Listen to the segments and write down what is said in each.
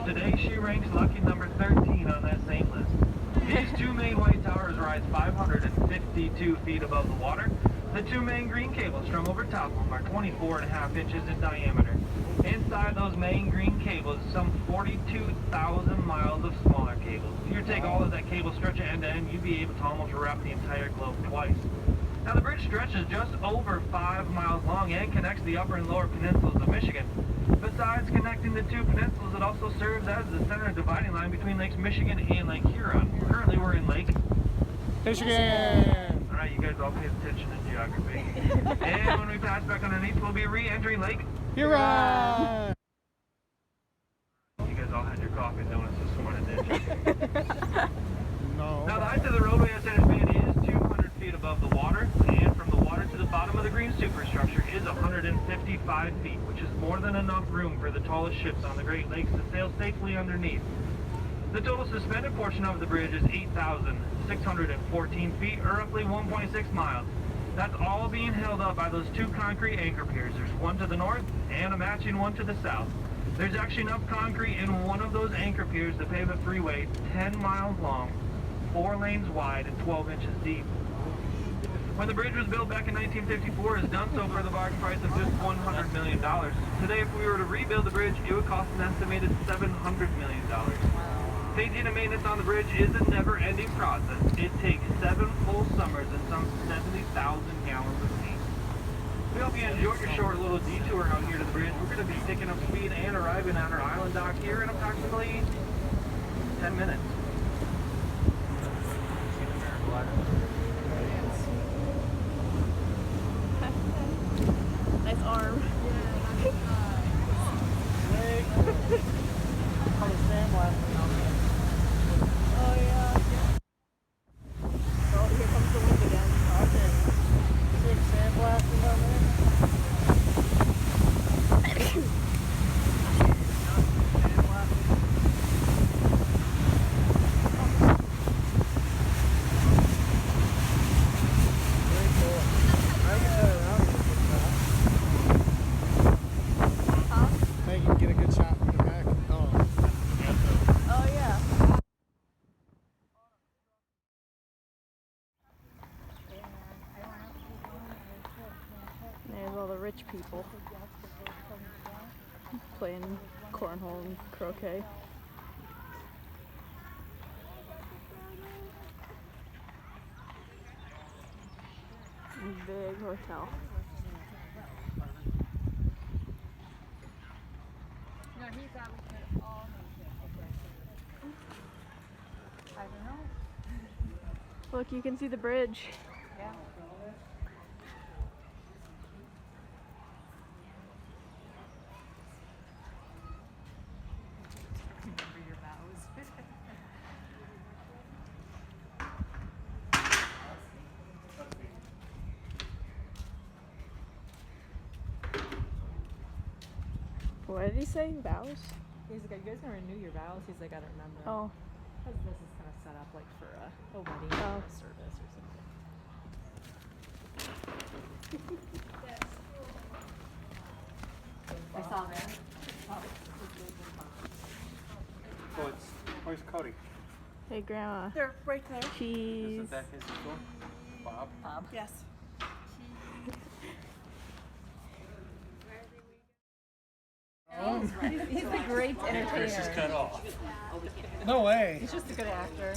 Today she ranks lucky number 13 on that same list. These two main white towers rise 552 feet above the water. The two main green cables strung over top of them are 24.5 inches in diameter. Inside those main green cables is some 42,000 miles of smaller cables. If you take all of that cable, stretch it end to end, you'd be able to almost wrap the entire globe twice. Now the bridge stretches just over 5 miles long and connects the upper and lower peninsulas of Michigan. Besides connecting the two peninsulas, it also serves as the center dividing line between Lakes Michigan and Lake Huron. Currently we're in Lake Michigan! Alright, you guys all pay attention to geography. And when we pass back underneath, we'll be re-entering Lake Huron! You guys all had your coffee and donuts this morning, didn't you? No. Now the height of the roadway at center span is 200 feet above the water, and from the water to the bottom of the green superstructure is 155 feet, which is more than enough room for the tallest ships on the Great Lakes to sail safely underneath. The total suspended portion of the bridge is 8,614 feet, or roughly 1.6 miles. That's all being held up by those two concrete anchor piers. There's one to the north and a matching one to the south. There's actually enough concrete in one of those anchor piers to pave a freeway 10 miles long, 4 lanes wide, and 12 inches deep. When the bridge was built back in 1954, it was done so for the bargain price of just $100 million. Today, if we were to rebuild the bridge, it would cost an estimated $700 million. Painting and maintenance on the bridge is a never-ending process. It takes 7 full summers and some 70,000 gallons of paint. We hope you enjoyed your short little detour out here to the bridge. We're going to be picking up speed and arriving on our island dock here in approximately 10 minutes. Nice arm. Oh yeah. Oh, here comes the wind again. Big sandblasting down there. There's all the rich people playing cornhole and croquet. Big hotel. No, he thought we could all make it. I don't know. Look, you can see the bridge. Yeah. Remember your vows. What did he say? Vows? He's like, you guys gonna renew your vows? He's like, I don't remember. Oh. Because this is kind of set up like for a wedding service or something. I saw that. Oh, where's Cody? Hey, Grandma. They're right there. Cheese. Isn't that his school? Bob? Yes. He's a great Chris is entertainer. cut off. No way. He's just a good actor.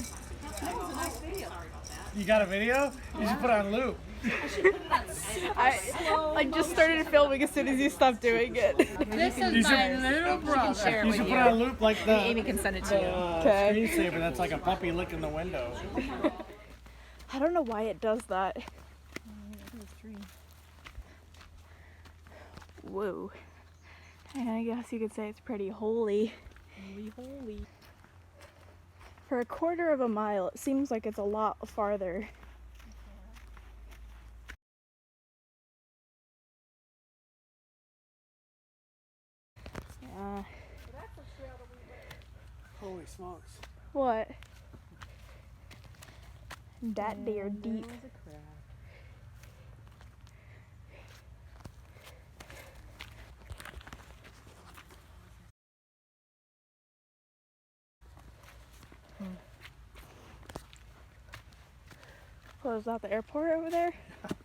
You got a video? You should put it on loop. I just started filming as soon as you stopped doing it. This is You my should- little brother. Share it You with should you. put it on loop like the Amy can send it to you. Okay. screensaver that's like a puppy licking the window. I don't know why it does that. Whoa. And I guess you could say it's pretty holy. Holy. For a quarter of a mile, it seems like it's a lot farther. Yeah. Holy smokes. What? That deer deep. Oh, is that the airport over there? Is that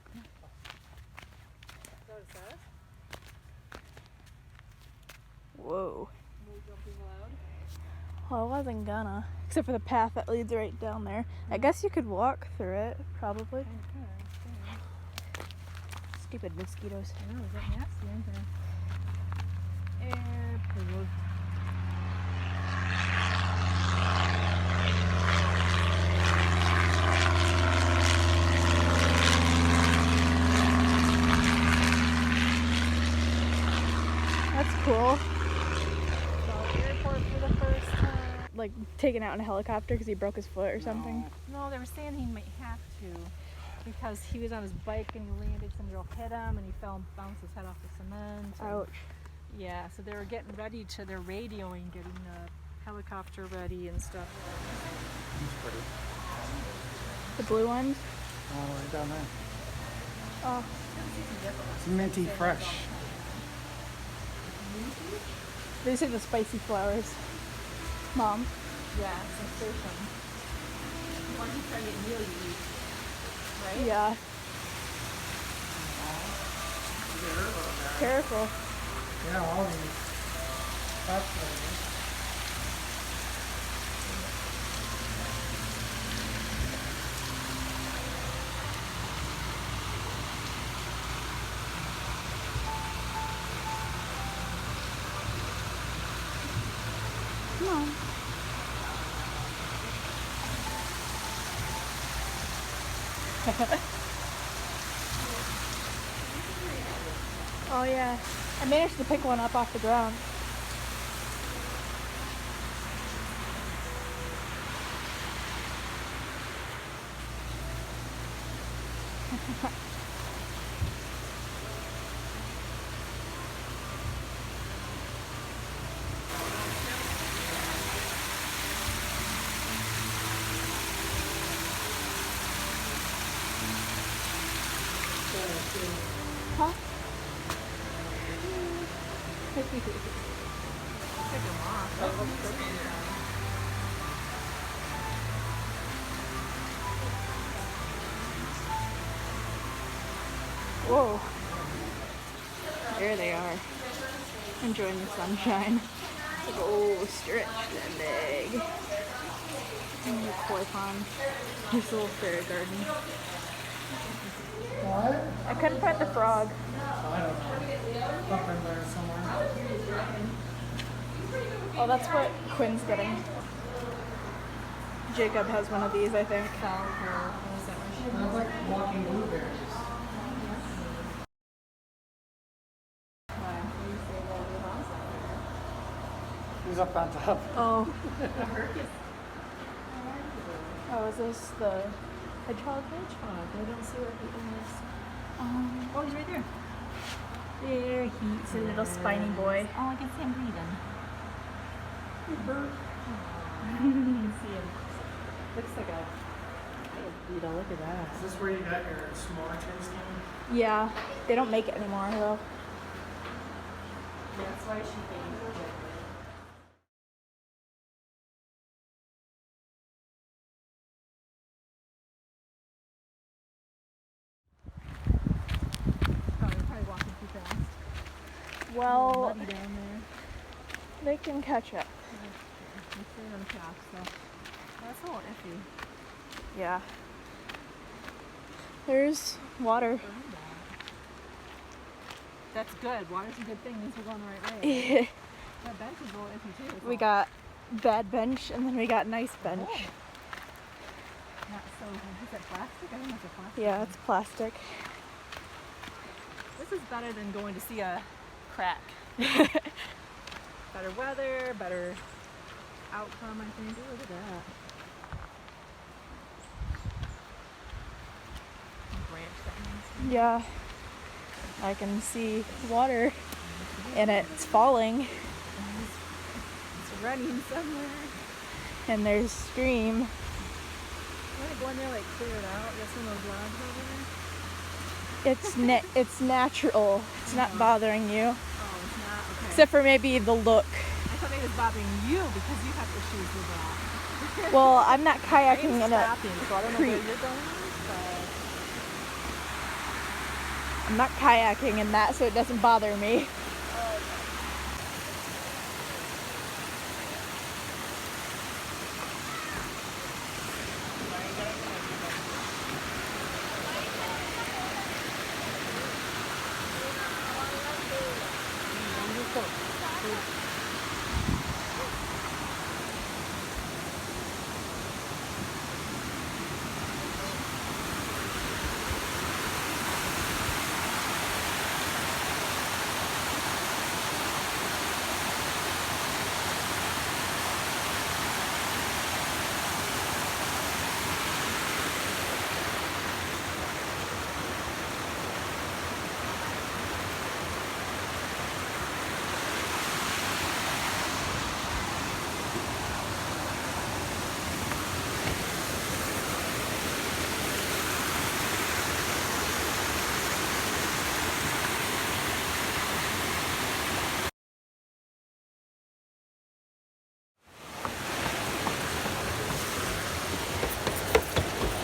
what it says? Whoa. No jumping allowed? Well, I wasn't gonna. Except for the path that leads right down there. I guess you could walk through it, probably. Stupid mosquitoes. I know, is that nasty, aren't they? Airport. That's cool. So, airport for the first time. Like taken out in a helicopter because he broke his foot or something. No, they were saying he might have to because he was on his bike and he landed, some girl hit him and he fell and bounced his head off the cement. Ouch. Yeah, so they were getting ready to, they're radioing, getting the helicopter ready and stuff. He's pretty. The blue ones? Oh, right down there. Oh. It's minty fresh. They say the spicy flowers. Mom. Yeah, sensation. Once you try getting real, you eat. Right? Yeah. Careful. Yeah, all these. That's flavors. Come on. Oh yeah. I managed to pick one up off the ground. Huh? Whoa. There they are. Enjoying the sunshine. Like, oh, stretched and big. And the koi pond. This little fairy garden. What? I couldn't find the frog. I don't know. Up in there somewhere. Oh, that's what Quinn's getting. Jacob has one of these, I think. They're like walking blueberries. He's up on top. Oh. Oh, is this the hedgehog? I don't see where he is. Oh, Oh, he's right there. there he's a little spiny boy. Oh, I can see him breathing. Hey, bird. You can see him. Looks like a beetle. Look at that. Is this where you got your s'more taste on? Yeah, they don't make it anymore though. That's why she came. Probably walking too fast. Well, Muddy down there. they can catch up. We're sitting on top, so that's a little iffy. Yeah. There's water. That's good. Water's a good thing. Means we're going the right way. That bench is a little iffy too. It's We all got bad bench and then we got nice bench. not so. Is that plastic? I think it's a plastic. Yeah, it's plastic. This is better than going to see a crack. Better weather, better outcome, I think. Ooh, look at that. Branch that means. Yeah. I can see water and it's falling It's running somewhere. and there's stream. I'm gonna go in there, like clear it out. Get some of those logs over there. It's natural. It's not bothering you. Oh, it's not? Okay. Except for maybe the look. I thought maybe it was bothering you because you have issues with that. Well, I'm not I am kayaking in a stopping, so I don't know where creek. you're going. I'm not kayaking in that, so it doesn't bother me.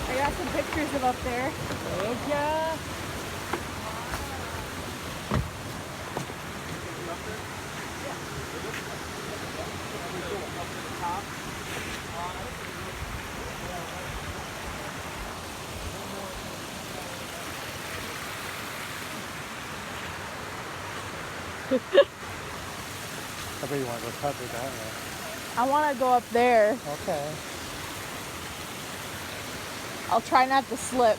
I got some pictures of up there. Yeah. I bet you want to go cut it that way. I want to go up there. Okay. I'll try not to slip.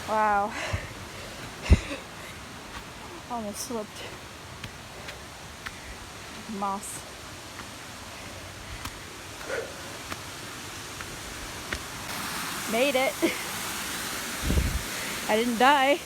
Wow. Almost slipped. Moss. Made it. I didn't die.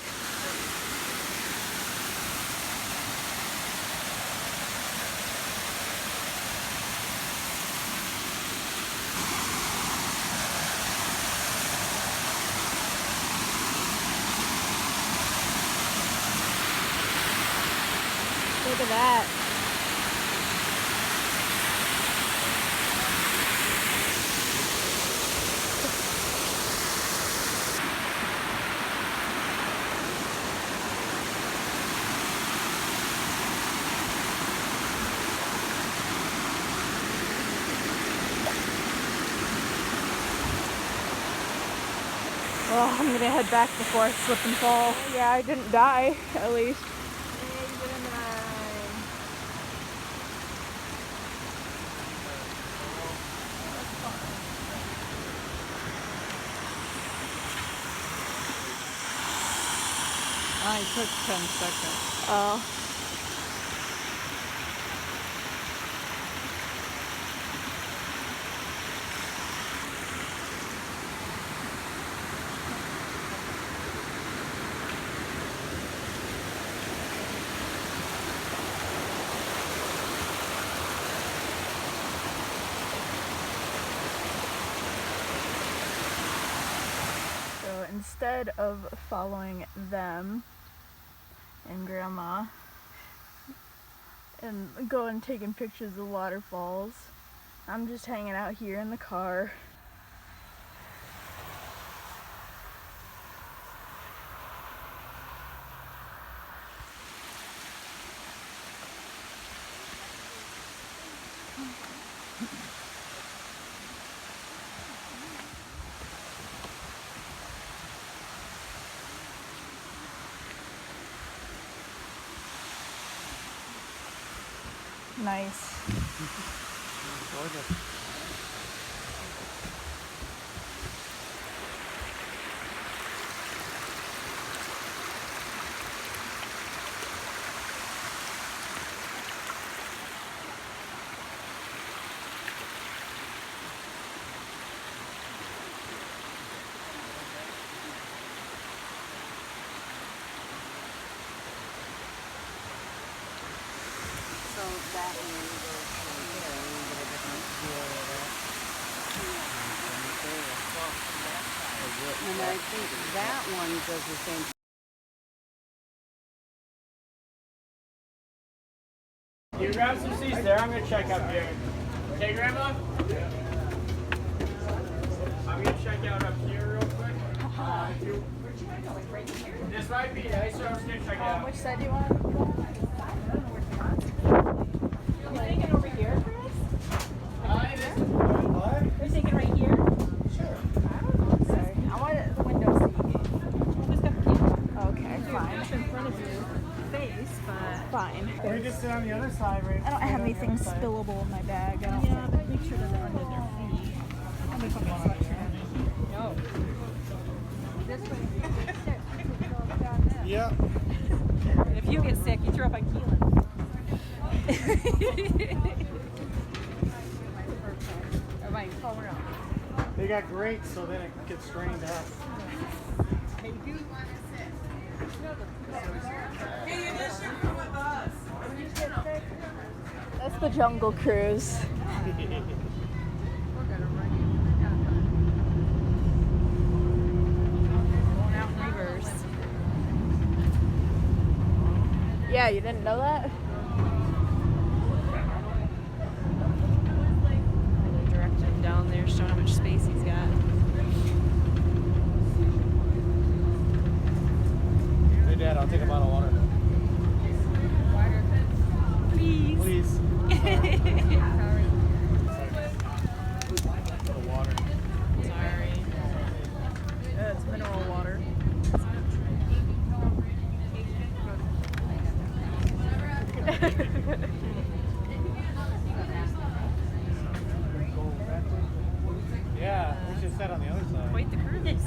Look at that. Well, I'm gonna head back before I slip and fall. Yeah, I didn't die, at least. I took 10 seconds. Oh. So instead of following them and Grandma and going taking pictures of waterfalls, I'm just hanging out here in the car. Nice. Gorgeous. that one and goes right there, and we get a different view of it. And I think that one does the same. You grab some seats there. I'm gonna check up here. Okay, Grandma? I'm gonna check out up here real quick. This might be nice, so I'm just gonna check it out. Which side do you want? You're thinking over here, Chris? You're thinking right here? Sorry. I want the window seat. Who's got the key? Okay, fine. in front of your face, but Fine. Or you just sit on the other side, right? I don't have anything spillable in my bag. I don't think. but make sure it doesn't run to their feet. I'm gonna put my sweatshirt. No. This way, if you get sick, you can go down there. Yeah. And if you get sick, you throw up on Keelan. Or my phone out. They got grates, so then it gets strained out. That's the Jungle Cruise. Going out in reverse. Yeah, you didn't know that? Direct him down there, showing how much space he's got. Hey, Dad, I'll take a bottle of water. Please. Please. Water. Sorry. Yeah, it's mineral water. Yeah, we should sit on the other side. Quite the cruise.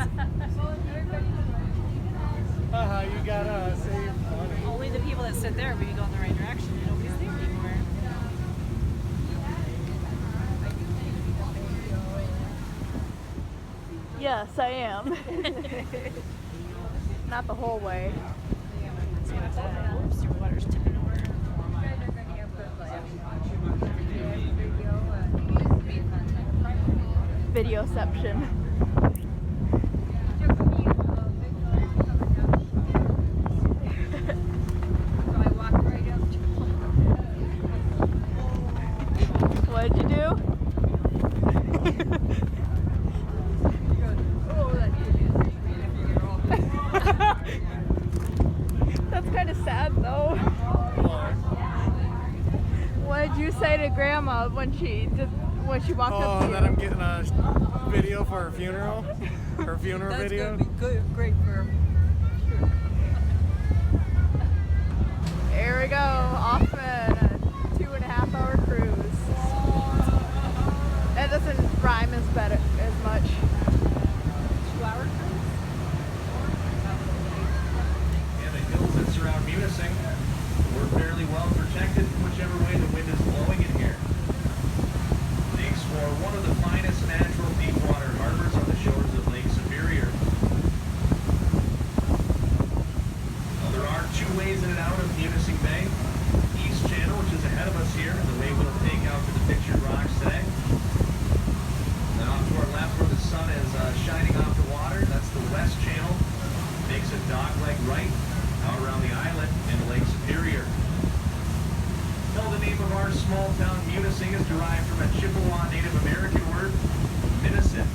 Haha, you gotta save money. Only the people that sit there will be going the right direction, and nobody's there anymore. Yes, I am. Not the whole way. So if the water's tipping over. Videoception. What'd you do? That's kind of sad though. What did you say to Grandma when she walked up to you? That I'm getting a video for her funeral? Her funeral video? That's gonna be great for her. Here we go, off in a 2.5-hour cruise. That doesn't rhyme as much. 2-hour cruise? And the hills that surround Munising, we're fairly well protected from whichever way the wind is blowing in here. They explore one of the finest natural deep water harbors on the shores of Lake Superior. Now, there are two ways in and out of Munising Bay. East Channel, which is ahead of us here, the way we'll take out to the pictured rocks today. Then off to our left where the sun is shining off the water, that's the West Channel. Makes a dog leg right out around the island into Lake Superior. Now, the name of our small town Munising is derived from a Chippewa Native American word, Minnesota,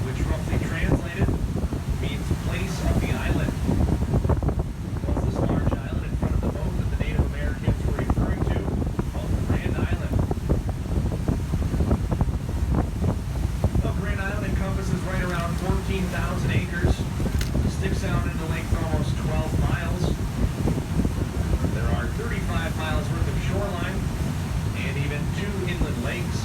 which roughly translated means place of the island. What's this large island in front of the boat that the Native Americans were referring to, called Grand Island. Well, Grand Island encompasses right around 14,000 acres. Sticks out into the lake for almost 12 miles. There are 35 miles worth of shoreline and even 2 inland lakes.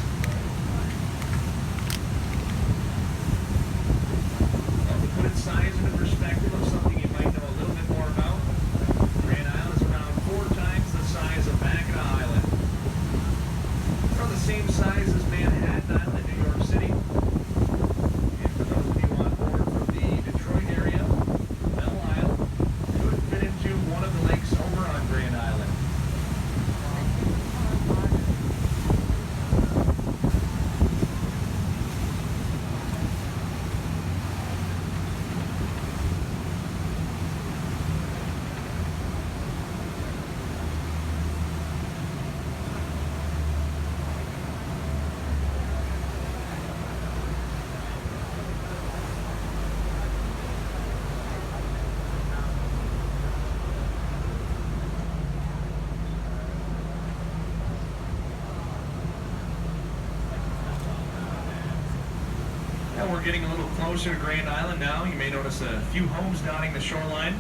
we're getting a little closer to Grand Island now. You may notice a few homes dotting the shoreline.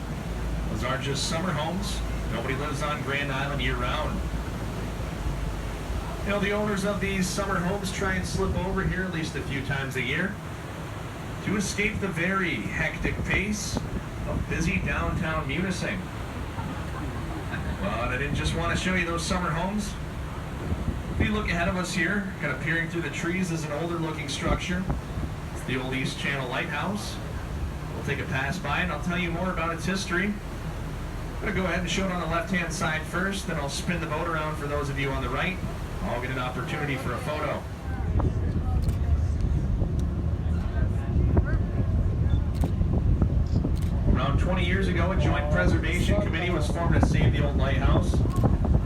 Those aren't just summer homes. Nobody lives on Grand Island year-round. You know, the owners of these summer homes try and slip over here at least a few times a year to escape the very hectic pace of busy downtown Munising. But I didn't just want to show you those summer homes. If you look ahead of us here, kind of peering through the trees, is an older looking structure. It's the old East Channel Lighthouse. We'll take a pass by and I'll tell you more about its history. I'm going to go ahead and show it on the left-hand side first, then I'll spin the boat around for those of you on the right. I'll get an opportunity for a photo. Around 20 years ago, a joint preservation committee was formed to save the old lighthouse.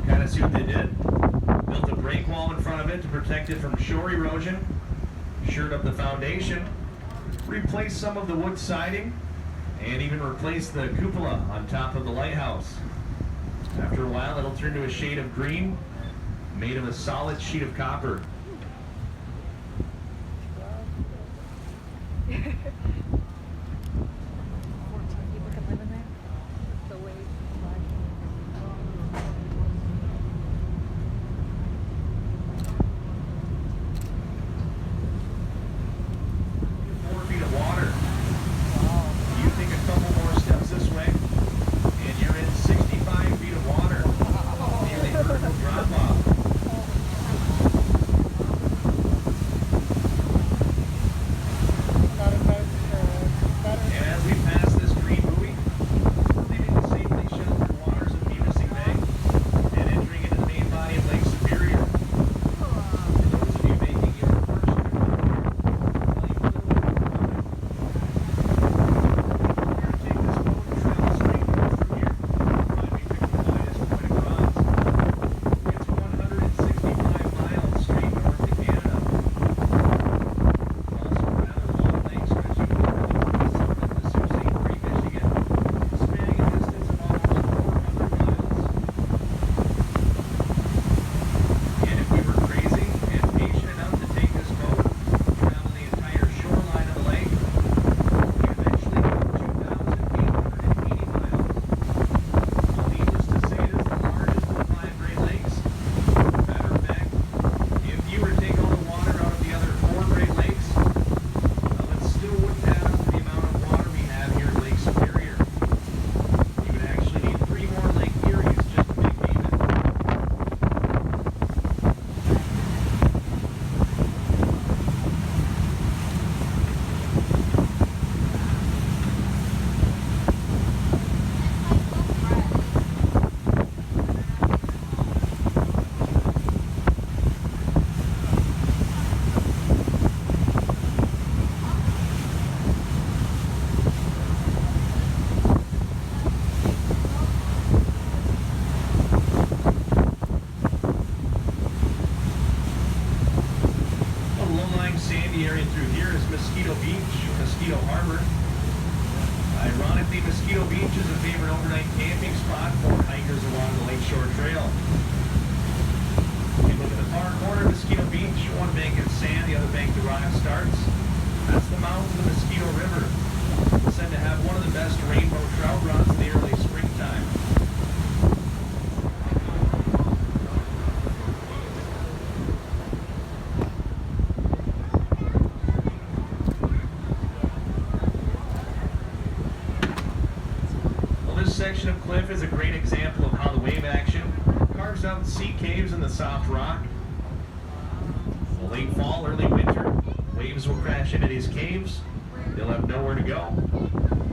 Kind of see what they did. Built a break wall in front of it to protect it from shore erosion, shored up the foundation, replaced some of the wood siding, and even replaced the cupola on top of the lighthouse. After a while, it'll turn to a shade of green, made of a solid sheet of copper. Section of cliff is a great example of how the wave action carves out sea caves in the soft rock. In late fall, early winter, waves will crash into these caves. They'll have nowhere to go.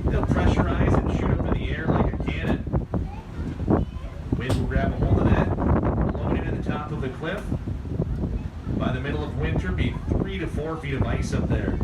They'll pressurize and shoot up in the air like a cannon. Wind will grab a hold of that, blow it into the top of the cliff. By the middle of winter, be 3 to 4 feet of ice up there.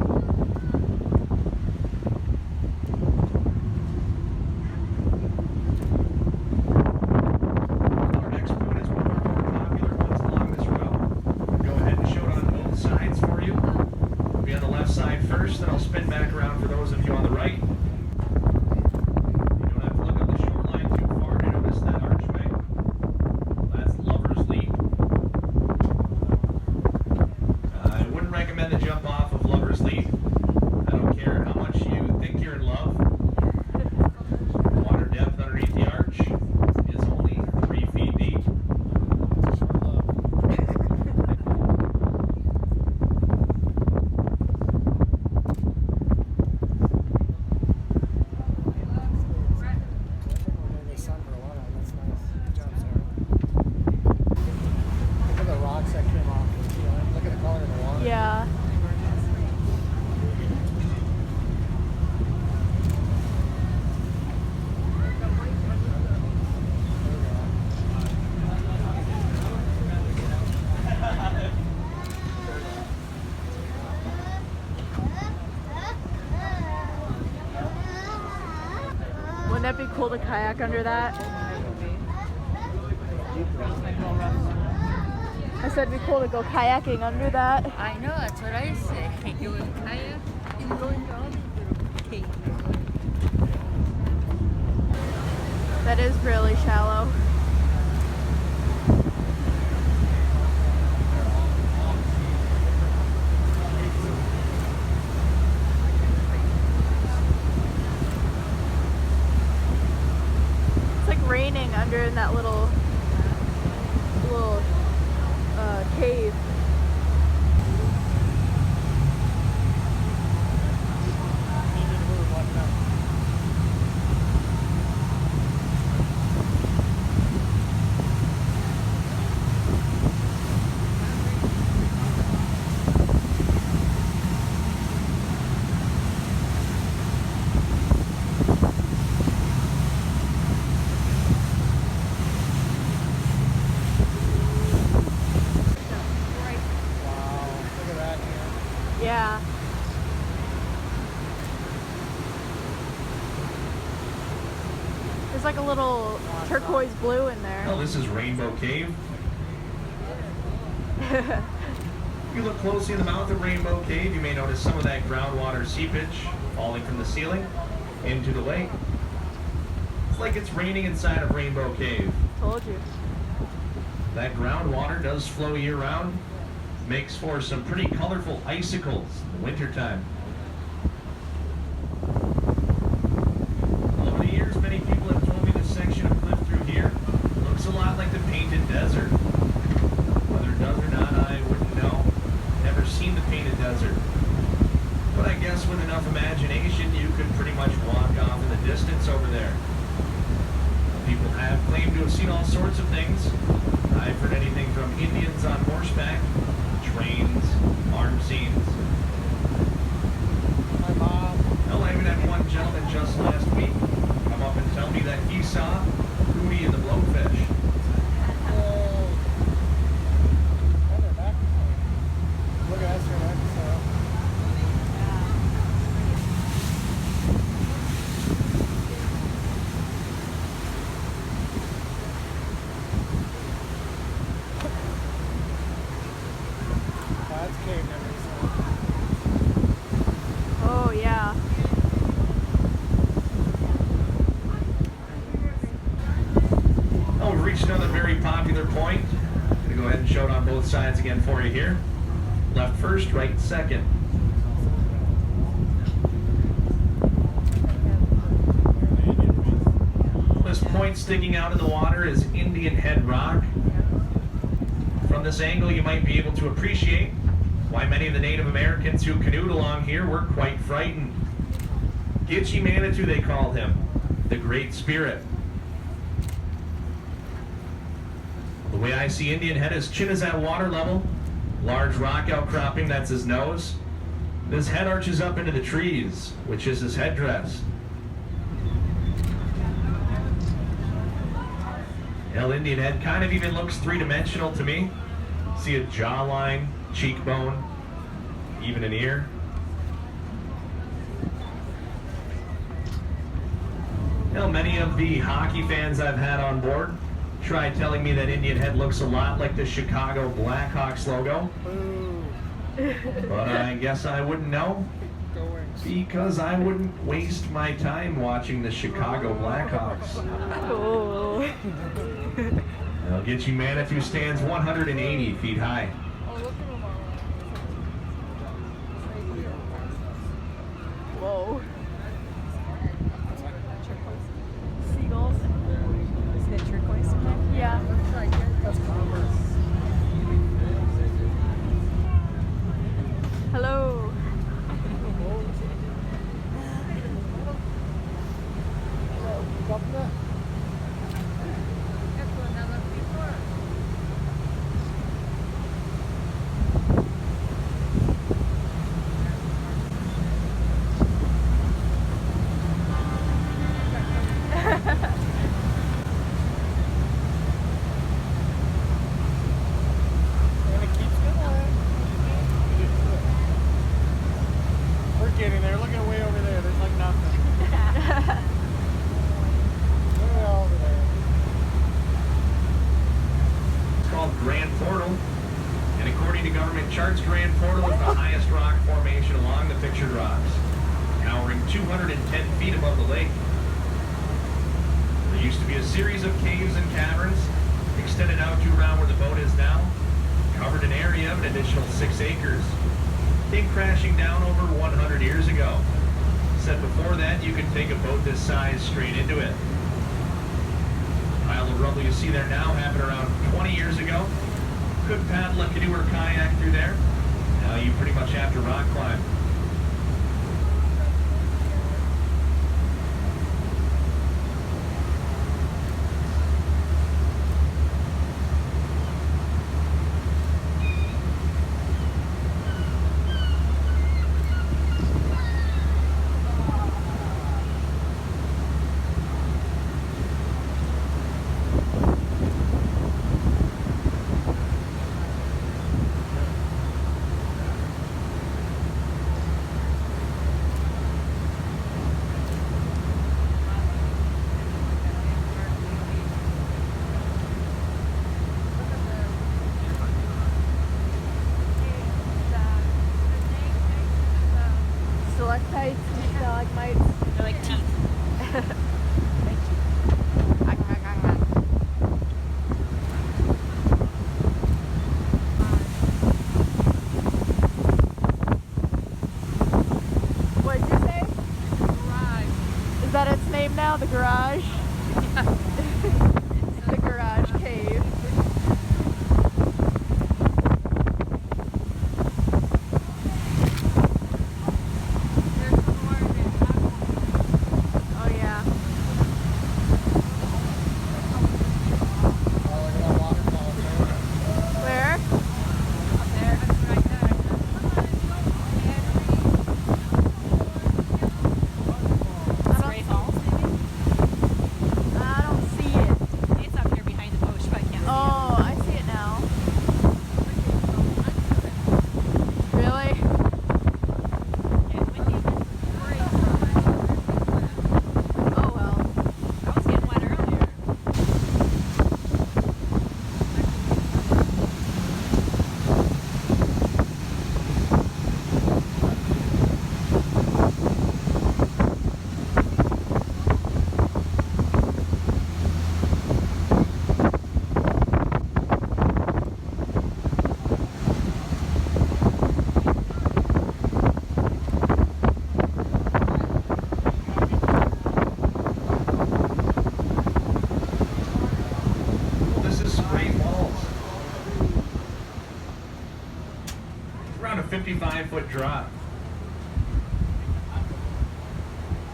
cool to kayak under that. I said it'd be cool to go kayaking under that. I know, that's what I say. You would kayak and go into all these little caves. That is really shallow. It's like raining under in that little cave. Yeah. There's like a little turquoise blue in there. Well, this is Rainbow Cave. If you look closely in the mouth of Rainbow Cave, you may notice some of that groundwater seepage falling from the ceiling into the lake. It's like it's raining inside of Rainbow Cave. Told you. That groundwater does flow year-round. Makes for some pretty colorful icicles in the wintertime. Over the years, many people have told me this section of cliff through here looks a lot like the Painted Desert. Whether it does or not, I wouldn't know. Never seen the Painted Desert. But I guess with enough imagination, you could pretty much walk off in the distance over there. People have claimed to have seen all sorts of things. I've heard anything from Indians on horseback, trains, armed scenes. My mom. Hell, I even had one gentleman just last week come up and tell me that he saw Hootie and the Blowfish. Look at us here next. That's cave memories. Oh yeah. Oh, we've reached another very popular point. I'm going to go ahead and show it on both sides again for you here. Left first, right second. This point sticking out in the water is Indian Head Rock. From this angle, you might be able to appreciate why many of the Native Americans who canoed along here were quite frightened. Gitche Manitou, they called him, the Great Spirit. The way I see Indian Head, his chin is at water level, large rock outcropping, that's his nose. His head arches up into the trees, which is his headdress. Hell, Indian Head kind of even looks three-dimensional to me. See a jawline, cheekbone, even an ear. Hell, many of the hockey fans I've had on board tried telling me that Indian Head looks a lot like the Chicago Blackhawks logo. But I guess I wouldn't know, because I wouldn't waste my time watching the Chicago Blackhawks. Cool. I'll get you Manitou stands 180 feet high. Whoa. Seagulls. Isn't it turquoise in there? Yeah. That's Converse. Hello. Up there? That's one I looked before. Grand Portal. And according to government charts, Grand Portal is the highest rock formation along the pictured rocks, towering 210 feet above the lake. There used to be a series of caves and caverns extended out to around where the boat is now, covered an area of an additional 6 acres. Came crashing down over 100 years ago. Said before that you could take a boat this size straight into it. The pile of rubble you see there now happened around 20 years ago. Could paddle a canoe or kayak through there. Now you pretty much have to rock climb. Stalagmites. They're like teeth. What did you say? Garage. Is that its name now? The garage? The garage cave. Oh yeah. Oh, look at that waterfall there. Where? Up there. Right there. Spray Falls, maybe? I don't see it. It's up here behind the bush, but I can't see Oh, I see it now. Really? it. Yeah, windy. Oh well. I was getting wet earlier. Well, this is Spray Falls. Around a 55-foot drop.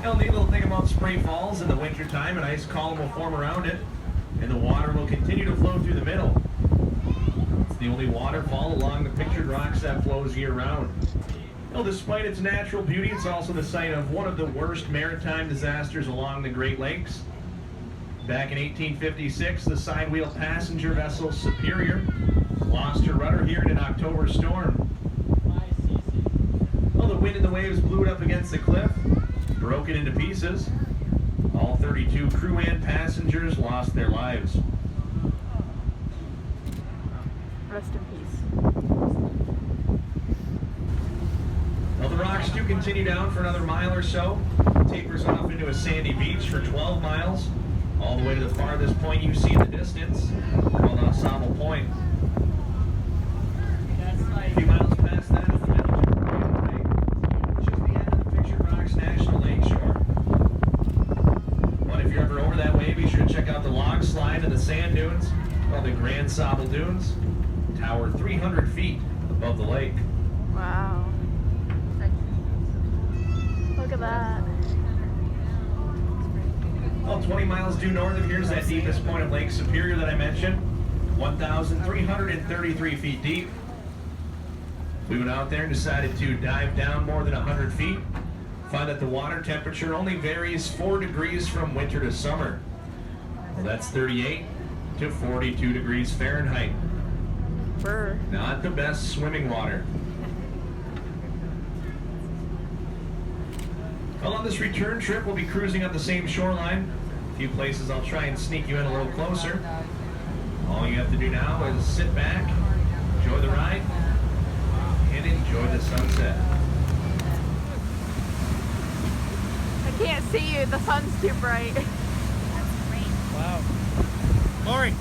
The neat little thing about Spray Falls, in the wintertime, an ice column will form around it, and the water will continue to flow through the middle. It's the only waterfall along the pictured rocks that flows year-round. Despite its natural beauty, it's also the site of one of the worst maritime disasters along the Great Lakes. Back in 1856, the sidewheel passenger vessel Superior lost her rudder here in an October storm. Well, the wind and the waves blew it up against the cliff, broke it into pieces. All 32 crew and passengers lost their lives. Rest in peace. Well, the rocks do continue down for another mile or so. Tapers off into a sandy beach for 12 miles, all the way to the farthest point you see in the distance, called Ensemble Point. A few miles past that is the Macleod Lake, which is the end of the Pictured Rocks National Lakeshore. But if you're ever over that way, be sure to check out the log slide and the sand dunes, called the Grand Sable Dunes, tower 300 feet above the lake. Wow. Look at that. Well, 20 miles due north of here is that deepest point of Lake Superior that I mentioned, 1,333 feet deep. We went out there and decided to dive down more than 100 feet, find that the water temperature only varies 4 degrees from winter to summer. Well, that's 38 to 42 degrees Fahrenheit. Brr. Not the best swimming water. Well, on this return trip, we'll be cruising up the same shoreline. A few places I'll try and sneak you in a little closer. All you have to do now is sit back, enjoy the ride, and enjoy the sunset. I can't see you. The sun's too bright. Wow. Lori.